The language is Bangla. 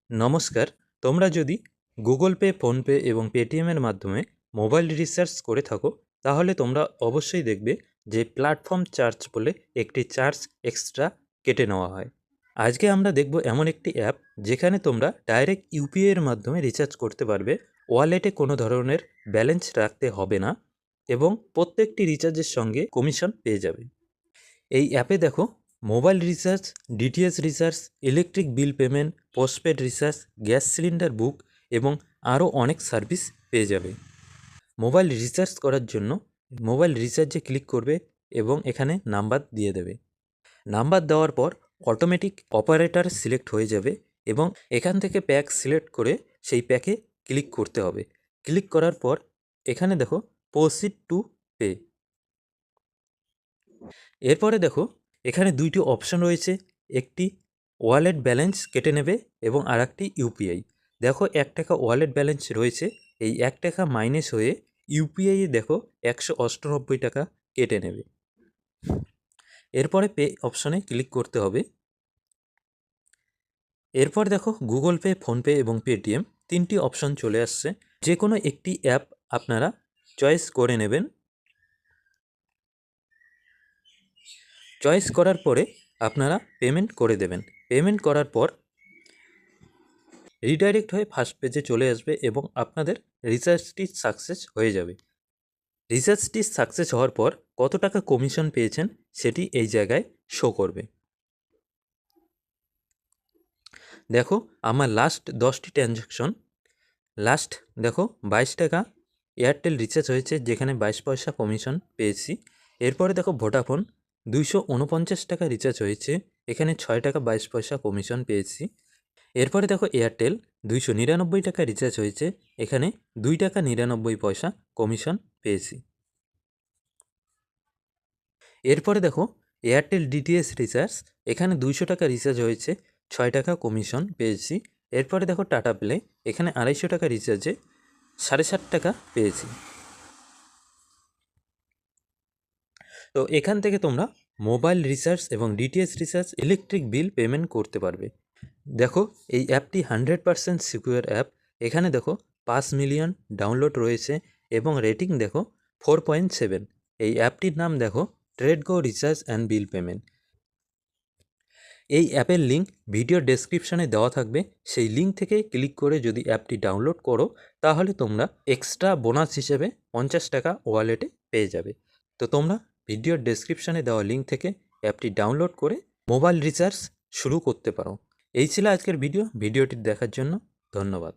নমস্কার। তোমরা যদি গুগল পে, ফোনপে এবং পেটিএমের মাধ্যমে মোবাইল রিচার্জ করে থাকো, তাহলে তোমরা অবশ্যই দেখবে যে প্ল্যাটফর্ম চার্জ বলে একটি চার্জ এক্সট্রা কেটে নেওয়া হয়। আজকে আমরা দেখব এমন একটি অ্যাপ যেখানে তোমরা ডাইরেক্ট ইউপিআই এর মাধ্যমে রিচার্জ করতে পারবে। ওয়ালেটে কোনো ধরনের ব্যালেন্স রাখতে হবে না এবং প্রত্যেকটি রিচার্জের সঙ্গে কমিশন পেয়ে যাবে। এই অ্যাপে দেখো mobile recharge, DTH recharge, electric bill payment, postpaid recharge, gas cylinder book এবং আরও অনেক সার্ভিস পেয়ে যাবে। মোবাইল রিচার্জ করার জন্য মোবাইল রিচার্জে ক্লিক করবে এবং এখানে নাম্বার দিয়ে দেবে। নাম্বার দেওয়ার পর অটোমেটিক অপারেটর সিলেক্ট হয়ে যাবে এবং এখান থেকে প্যাক সিলেক্ট করে সেই প্যাকে ক্লিক করতে হবে। ক্লিক করার পর এখানে দেখো প্রসিড টু পে। এরপরে দেখো এখানে দুইটি অপশন রয়েছে, একটি ওয়ালেট ব্যালেন্স কেটে নেবে এবং আর একটি ইউপিআই। দেখো 1 টাকা ওয়ালেট ব্যালেন্স রয়েছে, এই 1 টাকা মাইনাস হয়ে ইউপিআইয়ে দেখো 198 টাকা কেটে নেবে। এরপরে পে অপশনে ক্লিক করতে হবে। এরপর দেখো গুগল পে, ফোনপে এবং পেটিএম তিনটি অপশন চলে আসছে। যে কোনো একটি অ্যাপ আপনারা চয়েস করে নেবেন। চয়েস করার পরে আপনারা পেমেন্ট করে দেবেন। পেমেন্ট করার পর রিডাইরেক্ট হয়ে ফার্স্ট পেজে চলে আসবে এবং আপনাদের রিচার্জটি সাকসেস হয়ে যাবে। রিচার্জটি সাকসেস হওয়ার পর কত টাকা কমিশন পেয়েছেন সেটি এই জায়গায় শো করবে। দেখো আমার লাস্ট 10টি ট্রানজ্যাকশন, লাস্ট দেখো 22 টাকা এয়ারটেল রিচার্জ হয়েছে, যেখানে 22 পয়সা কমিশন পেয়েছি। এরপরে দেখো ভোডাফোন 249 টাকা রিচার্জ হয়েছে, এখানে 6 টাকা 22 পয়সা কমিশন পেয়েছি। এরপরে দেখো এয়ারটেল 299 টাকা রিচার্জ হয়েছে, এখানে 2 টাকা 99 পয়সা কমিশন পেয়েছি। এরপরে দেখো এয়ারটেল ডিটিএইচ রিচার্জ, এখানে 200 টাকা রিচার্জ হয়েছে, 6 টাকা কমিশন পেয়েছি। এরপরে দেখো টাটা প্লে, এখানে 250 টাকা রিচার্জে 7.5 টাকা পেয়েছি। তো এখান থেকে তোমরা মোবাইল রিচার্জ এবং DTH recharge, electric bill payment করতে পারবে। দেখো এই অ্যাপটি 100% সিকিউর অ্যাপ। এখানে দেখো 5 মিলিয়ন ডাউনলোড রয়েছে এবং রেটিং দেখো 4.7। এই অ্যাপটির নাম দেখো ট্রেডগো রিচার্জ অ্যান্ড বিল পেমেন্ট। এই অ্যাপের লিঙ্ক ভিডিও ডেসক্রিপশনে দেওয়া থাকবে, সেই লিঙ্ক থেকে ক্লিক করে যদি অ্যাপটি ডাউনলোড করো তাহলে তোমরা এক্সট্রা বোনাস হিসেবে 50 টাকা ওয়ালেটে পেয়ে যাবে। তো তোমরা ভিডিও ডেসক্রিপশনে দেওয়া লিঙ্ক থেকে অ্যাপটি ডাউনলোড করে মোবাইল রিচার্জ শুরু করতে পারো। এই ছিল আজকের ভিডিওটি দেখার জন্য ধন্যবাদ।